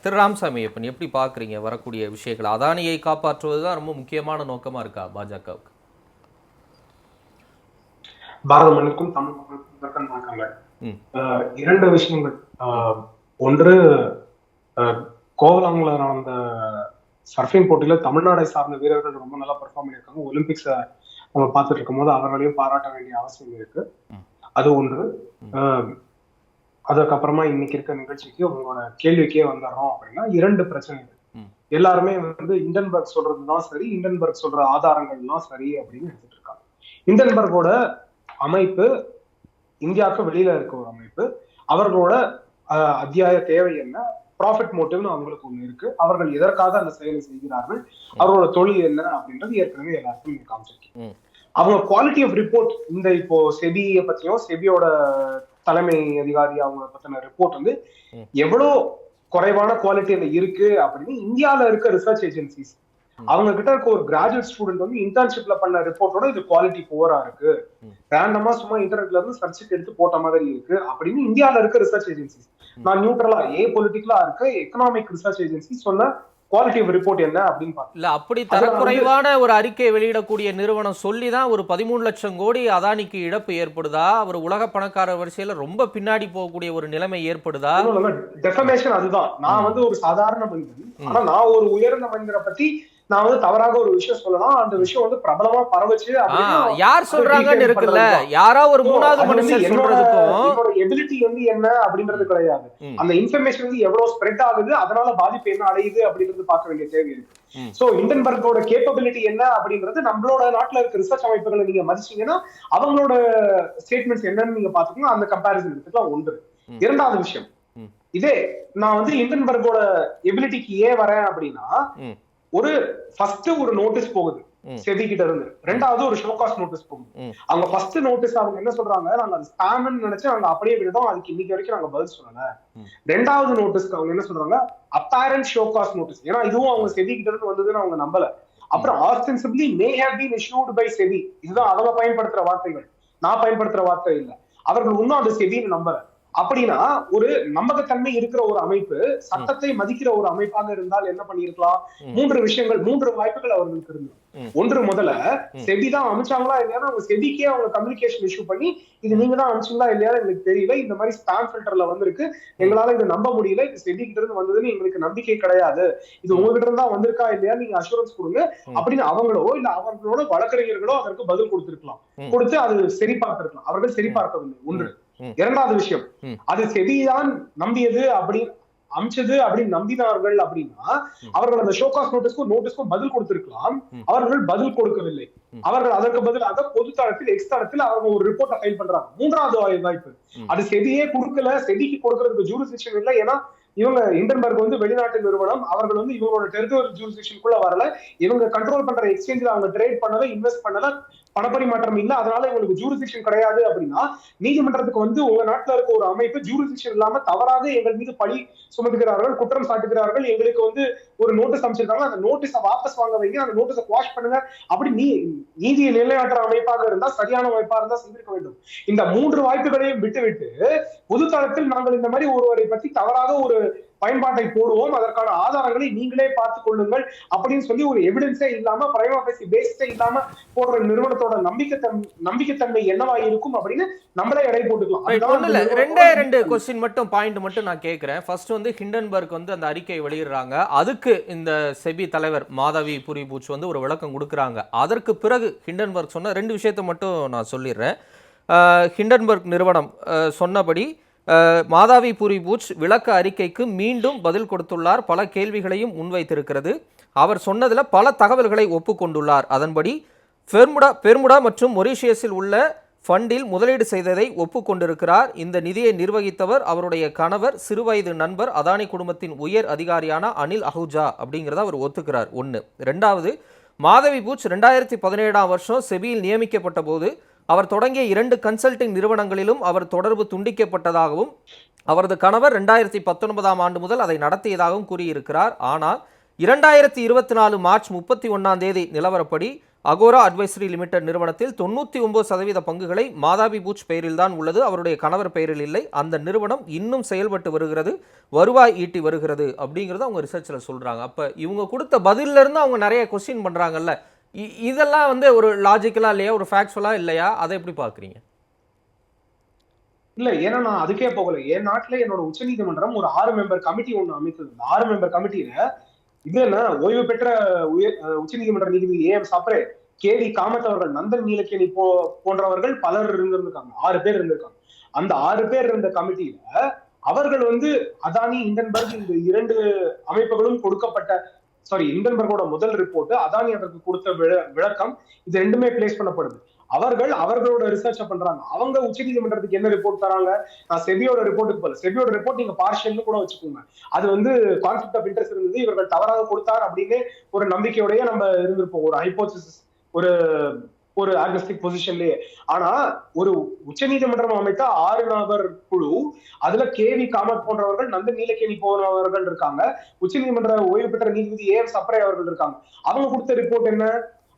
திரு ராமசாமி, இப்ப எப்படி பாக்குறீங்க வரக்கூடிய விஷயங்கள்? அதானியை காப்பாற்றுவதுதான் ரொம்ப முக்கியமான நோக்கமா இருக்கா பாஜகவுக்கு? பாரத மண்ணுக்கும் தமிழ் மக்களுக்கும் வணக்கங்கள். இரண்டு விஷயங்கள். ஒன்று, கோவலாங்குல நடந்த சர்ஃபிங் போட்டியில தமிழ்நாடை சார்ந்த வீரர்கள் ரொம்ப நல்லா பெர்ஃபார்ம் பண்ணியிருக்காங்க. ஒலிம்பிக்ஸை நம்ம பார்த்துட்டு இருக்கும் போது அவர்களையும் பாராட்ட வேண்டிய அவசியம் இருக்கு. அது ஒன்று. அதுக்கப்புறமா இன்னைக்கு இருக்க நிகழ்ச்சிக்கு உங்களோட கேள்விக்கே வந்துடுறோம் அப்படின்னா, இரண்டு பிரச்சனைகள். எல்லாருமே வந்து இண்டன்பர்க் சொல்றதுதான் சரி, இண்டன்பர்க் சொல்ற ஆதாரங்கள்லாம் சரி அப்படின்னு எடுத்துட்டு இருக்காங்க. இண்டன்பர்கோட அமைப்பு இந்தியாவுக்கு வெளியில இருக்க ஒரு அமைப்பு. அவர்களோட அத்தியாய தேவை என்ன, ப்ராஃபிட் மோட்டிவ்னு அவங்களுக்கு ஒண்ணு இருக்கு. அவர்கள் எதற்காக அந்த செயலை செய்கிறார்கள், அவர்களோட தொழில் என்ன அப்படின்றது ஏற்கனவே எல்லாருக்கும் நீங்க காமிச்சிருக்கீங்க. அவங்க குவாலிட்டி ஆஃப் ரிப்போர்ட், இந்த இப்போ செபியை பத்தியும் செபியோட தலைமை அதிகாரி அவங்க பத்தின ரிப்போர்ட் வந்து எவ்வளவு குறைவான குவாலிட்டியில இருக்கு அப்படின்னு இந்தியாவில இருக்க ரிசர்ச் ஏஜென்சிஸ் அவங்க கிட்ட இருக்க ஒரு கிராஜுவேட் ஸ்டூடெண்ட் வந்து இன்டர்ன்ஷிப்ல பண்ண ரிப்போர்ட்டோட இது குவாலிட்டி புவரா இருக்கு, ரேண்டமா சும்மா இன்டர்நெட்ல இருந்து சர்ச் எடுத்து போட்ட மாதிரி இருக்கு அப்படின்னு இந்தியாவில இருக்க ரிசர்ச் ஏஜென்சிஸ், நான் நியூட்ரலா பொலிட்டிக்கலா இருக்க எக்கனாமிக் ரிசர்ச் ஏஜென்சி சொன்ன குவாலிட்டி ஆஃப் ரிப்போர்ட் என்ன அப்படின்னு பாருங்க. இல்ல, அப்படி தரக்குறைவான ஒரு அறிக்கையை வெளியிடக்கூடிய நிறுவனம் சொல்லிதான் ஒரு 13 லட்சம் கோடி அதானிக்கு இழப்பு ஏற்படுதா? அவர் உலக பணக்கார வரிசையில ரொம்ப பின்னாடி போகக்கூடிய ஒரு நிலைமை ஏற்படுதா? டெஃபமேஷன் அதுதான். நான் வந்து ஒரு சாதாரண மனிதன், ஆனா நான் ஒரு உயர்ந்த மனிதரை பத்தி நான் வந்து தவறாக ஒரு விஷயம் சொல்லலாம், அந்த விஷயம் வந்து பிரபலமா பரவச்சு யார் சொல்றாங்கன்னு இருக்குல்ல, யாரோ ஒரு மூணாவது மனுஷன் சொல்றதுக்கும் என்னோட எபிலிட்டி வந்து என்ன அப்படின்றது கிடையாது. அந்த இன்ஃபர்மேஷன் வந்து எவ்வளவு ஸ்ப்ரெட் ஆகுது, அதனால பாதிப்பு என்ன அடையுது அப்படின்றது பார்க்க வேண்டிய தேவை இருக்கு. சோ இண்டன்பர்கோட கேப்பபிலிட்டி என்ன அப்படின்றது நம்மளோட நாட்டுல இருக்க ரிசர்ச் அமைப்புகளை நீங்க மதிச்சீங்கன்னா அவங்களோட ஸ்டேட்மெண்ட்ஸ் என்னன்னு நீங்க பாத்துக்கணும். அந்த கம்பாரிசன் எடுத்துக்கலாம். ஒன்று. இரண்டாவது விஷயம், இதே நான் வந்து இண்டன்பர்கோட எபிலிட்டிக்கு ஏன் வரேன் அப்படின்னா, ஒரு ஃபர்ஸ்ட் ஒரு நோட்டீஸ் போகுது செபி கிட்ட இருந்து, ரெண்டாவது ஒரு ஷோகாஸ் நோட்டீஸ் போகுது. அவங்க ஃபர்ஸ்ட் நோட்டீஸ் அவங்க என்ன சொல்றாங்க, நாங்க அது ஸ்பாம்னு நினைச்சு நாங்க அப்படியே விடுறோம், அதுக்கு இன்னைக்கு வரைக்கும் நாங்க பதில் சொல்லல. ரெண்டாவது நோட்டீஸ்க்கு அவங்க என்ன சொல்றாங்க, அப்பேரண்ட் ஷோகாஸ் நோட்டீஸ், ஏன்னா இதுவும் அவங்க செபி கிட்ட இருந்து வந்ததுன்னு அவங்க நம்பல. அப்புறம் ostensibly may have been issued by SEBI, இதுதான் அவங்க பயன்படுத்துற வார்த்தைகள், நான் பயன்படுத்துற வார்த்தை இல்ல. அவர்கள் இன்னும் அது செபின்னு நம்பல. அப்படின்னா ஒரு நம்பகத்தன்மை இருக்கிற ஒரு அமைப்பு, சட்டத்தை மதிக்கிற ஒரு அமைப்பாக இருந்தால் என்ன பண்ணிருக்கலாம், மூன்று விஷயங்கள், மூன்று வாய்ப்புகள் அவர்களுக்கு இருந்து. ஒன்று, முதல்ல செபி தான் அமிச்சாங்களா இல்லையா, அவங்க செபிக்கே அவங்க கம்யூனிகேஷன் இஷ்யூ பண்ணி இது நீங்க தான் அமிச்சிங்களா இல்லையா எங்களுக்கு தெரியல, இந்த மாதிரி ஸ்பாம் ஃபில்டர்ல வந்திருக்கு, எங்களால இதை நம்ப முடியல, இது செபி கிட்ட இருந்து வந்ததுன்னு எங்களுக்கு நம்பிக்கை கிடையாது, இது உங்ககிட்ட இருந்தா வந்திருக்கா இல்லையா நீங்க அஷூரன்ஸ் கொடுங்க அப்படின்னு அவங்களோ இல்ல அவர்களோட வழக்கறிஞர்களோ அதற்கு பதில் கொடுத்திருக்கலாம், கொடுத்து அது சரி பார்த்திருக்கலாம். அவர்கள் சரி பார்க்கவில்லை. ஒன்று. இரண்டாவது விஷயம், அது செபிதான் நம்பியது அப்படி அமிச்சது அப்படின்னு நம்பினார்கள் அப்படின்னா அவர்கள் அந்த ஷோகாஸ் நோட்டீஸ்க்கும் பதில் கொடுத்திருக்கலாம். அவர்கள் பதில் கொடுக்கவில்லை. அவர்கள் அதற்கு பதிலாக பொது தளத்தில் எக்ஸ் தளத்தில் அவங்க ஒரு ரிப்போர்ட்டை ஃபைல் பண்றாங்க. மூன்றாவது வாய்ப்பு, அது செபியே கொடுக்கல, செபிக்கு கொடுக்கறதுக்கு ஜூரிஸ்டிக்ஷன் இல்லை, ஏன்னா இவங்க இண்டன்பர்க் வந்து வெளிநாட்டு நிறுவனம், அவர்கள் வந்து இவங்களோட டெரிட்டோரியல் ஜூரிஸ்டிக்ஷனுக்குள்ள வரல, இவங்க கண்ட்ரோல் பண்ற எக்ஸ்சேஞ்சில் அவங்க ட்ரேட் பண்ணல, இன்வெஸ்ட் பண்ணல, பணப்பரிமாற்றம் இல்ல, அதனால இவங்களுக்கு ஜூரிஸ்டிக்ஷன் கிடையாது அப்படின்னா நீதிமன்றத்துக்கு வந்து உங்க நாட்டுல இருக்க ஒரு அமைப்பு ஜூரிஸ்டிக்ஷன் இல்லாம தவறாக எங்கள் மீது பழி சுமத்துகிறார்கள், குற்றம் சாட்டுகிறார்கள், எங்களுக்கு வந்து ஒரு நோட்டீஸ் அமைச்சிருக்காங்க, அந்த நோட்டீஸை வாபஸ் வாங்க வைங்க, அந்த நோட்டீஸை குவாஷ் பண்ணுங்க, அப்படி நீதியை நிலைநாட்டுற அமைப்பாக இருந்தா, சரியான அமைப்பா இருந்தா செய்திருக்க வேண்டும். இந்த மூன்று வாய்ப்புகளையும் விட்டுவிட்டு பொது தளத்தில் நாங்கள் இந்த மாதிரி ஒருவரை பற்றி தவறாக ஒரு பயன்பாட்டை போடுவோம், அதற்கான ஆதாரங்களை நீங்களே பார்த்துக் கொள்ளுங்கள் அப்படின்னு சொல்லி ஒரு எவிடன்ஸே இல்லாம, பிரைமா ஃபேசி பேஸே இல்லாம போடுற நிறுவனத்தோட நம்பிக்கைத்தன்மை என்னவா இருக்கும் அப்படின்னு நம்மளே எடை போட்டுக்கலாம். ரெண்டு கொஸ்டின் மட்டும், பாயிண்ட் மட்டும் நான் கேட்கிறேன். ஃபர்ஸ்ட் வந்து ஹிண்டன்பர்க் வந்து அந்த அறிக்கை வெளியிடுறாங்க, அதுக்கு இந்த செபி தலைவர் மாதவி புரிபூச் வந்து ஒரு விளக்கம் கொடுக்குறாங்க. அதற்கு பிறகு ஹிண்டன்பர்க் சொன்ன ரெண்டு விஷயத்தை மட்டும் நான் சொல்லிடுறேன். ஹிண்டன்பர்க் நிறுவனம் சொன்னபடி மாதவி புரிபூச் விளக்க அறிக்கைக்கு மீண்டும் பதில் கொடுத்துள்ளார், பல கேள்விகளையும் முன்வைத்திருக்கிறது. அவர் சொன்னதில் பல தகவல்களை ஒப்புக்கொண்டுள்ளார். அதன்படி பெர்முடா மற்றும் மொரீஷியஸில் உள்ள ஃபண்டில் முதலீடு செய்ததை ஒப்புக்கொண்டிருக்கிறார். இந்த நிதியை நிர்வகித்தவர் அவருடைய கணவர், சிறுவயது நண்பர், அதானி குடும்பத்தின் உயர் அதிகாரியான அனில் அஹூஜா அப்படிங்கிறத அவர் ஒத்துக்கிறார். ஒன்று. ரெண்டாவது, மாதவி பூச் 2017ஆம் வருஷம் செபியில் நியமிக்கப்பட்ட போது அவர் தொடங்கிய 2 கன்சல்டிங் நிறுவனங்களிலும் அவர் தொடர்பு துண்டிக்கப்பட்டதாகவும் அவரது கணவர் 2019ஆம் ஆண்டு முதல் அதை நடத்தியதாகவும் கூறியிருக்கிறார். ஆனால் 2024 மார்ச் 31ஆம் தேதி நிலவரப்படி அகோரா அட்வைசரி லிமிடெட் நிறுவனத்தில் 99% பங்குகளை மாதாவி பூச் பெயரில் தான் உள்ளது, அவருடைய கணவர் பெயரில் இல்லை. அந்த நிறுவனம் இன்னும் செயல்பட்டு வருகிறது, வருவாய் ஈட்டி வருகிறது அப்படிங்கிறத அவங்க ரிசர்ச்சில் சொல்றாங்க. அப்ப இவங்க கொடுத்த பதில்ல இருந்து அவங்க நிறைய கொஸ்டின் பண்றாங்கல்ல, இதெல்லாம் வந்து ஒரு லாஜிக்கலா இல்லையா, ஒரு ஃபேக்சுவலா இல்லையா, அதை எப்படி பாக்குறீங்க? இல்ல, ஏன்னா நான் அதுக்கே போகல. என் நாட்டுல என்னோட உச்சநீதிமன்றம் ஒரு 6 மெம்பர் கமிட்டி ஒண்ணு அமைத்தது. 6 மெம்பர் கமிட்டியில இது என்ன, ஓய்வு பெற்ற உச்சநீதிமன்ற நீதிபதி ஏ.எம். சப்ரே, கே.வி. காமத் அவர்கள், நந்தன் நீலகேணி போன்றவர்கள் பலர் இருந்திருக்காங்க. 6 பேர் இருந்திருக்காங்க. அந்த 6 பேர் இருந்த கமிட்டியில அவர்கள் வந்து அதானி, இண்டன்பர்க் இந்த 2 அமைப்புகளும் கொடுக்கப்பட்ட இண்டன்பர்கோட முதல் ரிப்போர்ட், அதானி அதற்கு கொடுத்த விளக்கம், இது ரெண்டுமே பிளேஸ் பண்ணப்படுது. அவர்களோட ரிசர்ச் பண்றாங்க. அவங்க உச்சநீதிமன்றத்துக்கு என்ன ரிப்போர்ட் தராங்க? நான் செபியோட ரிப்போர்ட்டுக்கு போல. செபியோட ரிப்போர்ட் நீங்க பார்ஷியல்னு கூட வச்சுக்கோங்க. அது வந்து கான்ஃபிளிக்ட் ஆஃப் இன்ட்ரெஸ்ட் இருந்தது, இவர்கள் தவறாக கொடுத்தார் அப்படின்னு ஒரு நம்பிக்கையோடய நம்ம இருந்திருப்போம், ஒரு ஹைபோதசிஸ், ஒரு ஒரு ஆக்னஸ்டிக் பொசிஷன்லயே. ஆனா ஒரு உச்சநீதிமன்றம் அமைத்த 6 நபர் குழு, அதுல கே.வி. காமத் போன்றவர்கள், நந்தன் நீலகேணி போன்றவர்கள் இருக்காங்க, உச்சநீதிமன்ற ஓய்வு பெற்ற நீதிபதி ஏ.எம். சப்ரே அவர்கள் இருக்காங்க. அவங்க கொடுத்த ரிப்போர்ட் என்ன?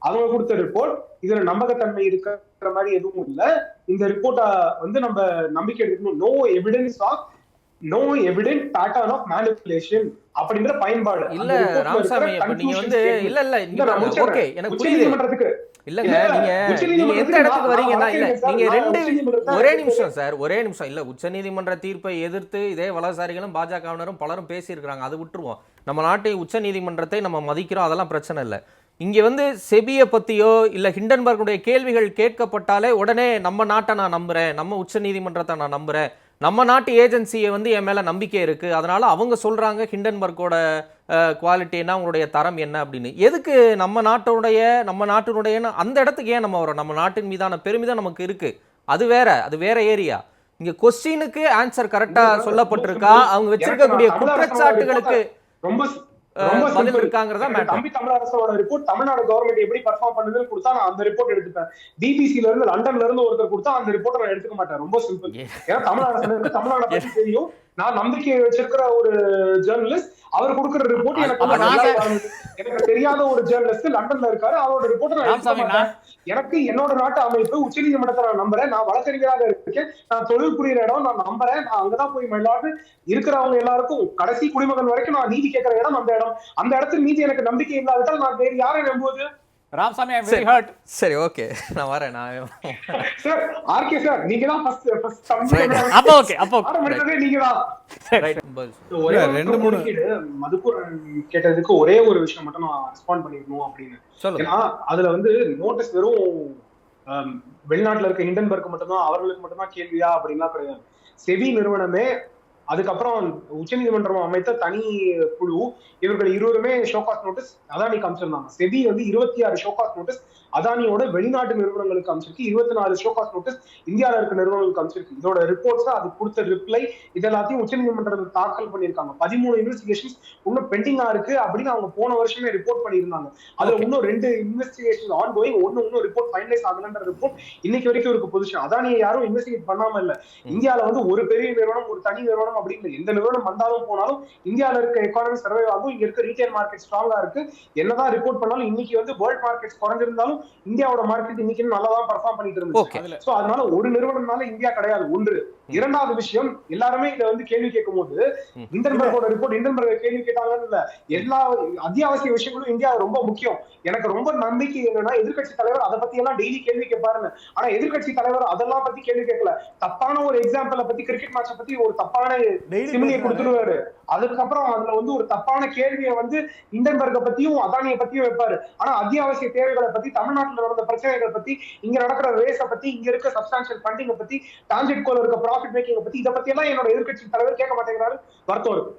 அவங்க கொடுத்த ரிப்போர்ட் இதுல நம்பகத்தன்மை இருக்கிற மாதிரி எதுவும் இல்ல. இந்த ரிப்போர்ட்டை வந்து நம்ம நம்பிக்கை எடுக்கணும். No evident pattern of manipulation அப்படிங்கிற பயன்பாடு. இல்ல ராமசாமி, அப்ப நீங்க வந்து இல்ல ஓகே, எனக்கு புரியுது. இல்லங்க, நீங்க எந்த இடத்துக்கு வரீங்கன்னா, இல்ல நீங்க ஒரே நிமிஷம் சார், ஒரே நிமிஷம். இல்ல, உச்சநீதிமன்ற தீர்ப்பை எதிர்த்து இதே வலதுசாரிகளும் பாஜகவினரும் பலரும் பேசியிருக்கிறாங்க, அது விட்டுருவோம். நம்ம நாட்டை உச்சநீதிமன்றத்தை நம்ம மதிக்கிறோம், அதெல்லாம் பிரச்சனை இல்லை. இங்க வந்து செபியை பத்தியோ இல்ல ஹிண்டன்பர்குடைய கேள்விகள் கேட்கப்பட்டாலே உடனே நம்ம நாட்டை நான் நம்புறேன், நம்ம உச்சநீதிமன்றத்தை நான் நம்புறேன், நம்ம நாட்டு ஏஜென்சியை வந்து என் மேல நம்பிக்கை இருக்கு, அதனால அவங்க சொல்றாங்க ஹிண்டன்பர்கோட குவாலிட்டி என்ன, அவங்களுடைய தரம் என்ன அப்படின்னு. எதுக்கு நம்ம நாட்டினுடைய அந்த இடத்துக்கு ஏன் நம்ம வரோம்? நம்ம நாட்டின் மீதான பெருமிதம் நமக்கு இருக்கு, அது வேற ஏரியா. இங்க கொஸ்டினுக்கு ஆன்சர் கரெக்டா சொல்லப்பட்டிருக்கா, அவங்க வச்சிருக்கக்கூடிய குற்றச்சாட்டுகளுக்கு ரொம்ப பதில் இருக்காங்கறதா மேட்டர். தம்பி தமிழரசோட ரிப்போர்ட் தமிழ்நாடு கவர்மெண்ட் எப்படி பெர்ஃபார்ம் பண்ணுதுன்னு கொடுத்தா நான் அந்த ரிப்போர்ட் எடுத்துப்பேன். பிபிசில இருந்து, லண்டன்ல இருந்து ஒருத்தர் கொடுத்தா அந்த ரிப்போர்ட் நான் எடுத்துக்க மாட்டேன். ரொம்ப சிம்பிள். ஏன்னா தமிழரசனுக்கு தமிழ்நாடு பத்தி தெரியும், நான் நம்பிக்கை வச்சிருக்கிற ஒரு ஜேர்னலிஸ்ட். அவர் கொடுக்கிற ரிப்போர்ட் எனக்கு தெரியாத ஒரு ஜேர்னலிஸ்ட் லண்டன்ல இருக்காரு, அவரோட ரிப்போர்ட் எனக்கு என்னோட நாட்டு அமைப்பு உச்சநீதிமன்றத்தை நான் நம்புறேன், நான் வழக்கறிஞராக இருக்கேன், நான் தொழில் புரியுற இடம் நான் நம்புறேன், நான் அங்கதான் போய் மயிலாடு இருக்கிறவங்க எல்லாருக்கும் கடைசி குடிமகன் வரைக்கும் நான் நீதி கேட்கிற இடம் அந்த இடம். அந்த இடத்துல நீதி எனக்கு நம்பிக்கை இல்லாவிட்டால் நான் வேறு யாரை நம்புவது? Ramasamy, I very hurt. சரி, ஓகே, நான் வரேன். சார் ஆர்கே சார், நீங்க தான் ஃபர்ஸ்ட் அப்போ ஆரம்பிச்சதே நீங்க தான். ரெண்டு மூணு மதுக்கூர் கேட்டதுக்கு ஒரே ஒரு விஷயம் மட்டும் நான் ரெஸ்பாண்ட் பண்ணிடணும் அப்படின்னு. ஏன்னா அதுல வந்து நோட்டீஸ் வெறும் வெளிநாட்டுல இருக்க ஹிண்டன்பர்க் மட்டும்தான், அவர்களுக்கு மட்டும்தான் கேள்வியா அப்படின்லாம் கிடையாது. செபி நிறுவனமே, அதுக்கப்புறம் உச்சநீதிமன்றம் அமைத்த தனி குழு, இவர்கள் இருவருமே ஷோகாஸ் நோட்டீஸ் அதானிக்கு அமைச்சிருந்தாங்க. செபி வந்து 26 ஷோகாஸ் நோட்டீஸ் அதானியோட வெளிநாட்டு நிறுவனங்களுக்கு அமைச்சிருக்கு, 24 ஷோகாஸ் நோட்டீஸ் இந்தியாவில் இருக்க நிறுவனங்களுக்கு அமைச்சிருக்கு. இதோட ரிப்போர்ட்ஸ், அது கொடுத்த ரிப்ளை, இதெல்லாத்தையும் உச்சநீதிமன்றத்தில் தாக்கல் பண்ணியிருக்காங்க. 13 இன்வெஸ்டிகேஷன்ஸ் இன்னும் பெண்டிங்கா இருக்கு அப்படின்னு அவங்க போன வருஷமே ரிப்போர்ட் பண்ணியிருந்தாங்க. அதுல இன்னும் 2 இன்வெஸ்டிகேஷன் ஆன் கோயிங், இன்னும் ரிப்போர்ட் ஃபைனலைஸ் ஆகலன்ற ரிப்போர்ட் இன்னைக்கு வரைக்கும் இருக்கு பொசிஷன். அதானியை யாரும் இன்வெஸ்டிகேட் பண்ணாம இல்ல. இந்தியாவில வந்து ஒரு பெரிய நிறுவனம், ஒரு தனி நிறுவனம் அப்படின்னு எந்த நிறுவனம் வந்தாலும் போனாலும் இந்தியாவில இருக்க எக்கானமி சர்வே ஆகும், இங்க இருக்க ரீட்டைல் மார்க்கெட் ஸ்ட்ராங்கா இருக்கு. என்னதான் ரிப்போர்ட் பண்ணாலும் இன்னைக்கு வந்து வேர்ல்ட் மார்க்கெட் குறைஞ்சிருந்தாலும் இந்தியாவோட மார்க்கெட் இன்னைக்கு நல்லா தான் பெர்ஃபார்ம் பண்ணிட்டு இருந்துச்சு. சோ அதனால ஒரு நிறுவனம்னால இந்தியா கிடையாது. ஒன்று. இரண்டாவது விஷயம், எல்லாருமே இத வந்து கேள்வி கேட்கும் போது ஹிண்டன்பர்கோட ரிப்போர்ட், ஹிண்டன்பர்க் கேள்வி கேட்டாங்கன்னு இல்ல, எல்லா அத்தியாவசிய விஷயங்களும் இந்தியா ரொம்ப முக்கியம். எனக்கு ரொம்ப நம்பிக்கை என்னன்னா எதிர்கட்சி தலைவர் அதை பத்தி எல்லாம் டெய்லி கேள்வி கேட்பாருன்னு. ஆனா எதிர்கட்சி தலைவர் அதெல்லாம் பத்தி கேள்வி கேட்கல. தப்பான ஒரு எக்ஸாம்பிளை பத்தி, கிரிக்கெட் மேட்சை பத்தி ஒரு தப்பான சிமிலியை கொடுத்துருவாரு. அதுக்கப்புறம் அதுல வந்து ஒரு தப்பான கேள்வியை வந்து ஹிண்டன்பர்க பத்தியும் அதானியை பத்தியும் வைப்பாரு. ஆனா அத்தியாவசிய தேவைகளை பத்தி, தமிழ்நாட்டுல நடந்த பிரச்சனைகளை பத்தி, இங்க நடக்கிற ரேஸை பத்தி, இங்க இருக்க சப்ஸ்டான்சியல் ஃபண்டிங்கை பத்தி, டான்ஜெட் கோல இருக்க ப்ராஃபிட் மேக்கிங்கை பத்தி, இதை பத்தி எல்லாம் என்னோட எதிர்கட்சி தலைவர் கேட்க மாட்டேங்கிறாரு. வருத்தம் இருக்கு.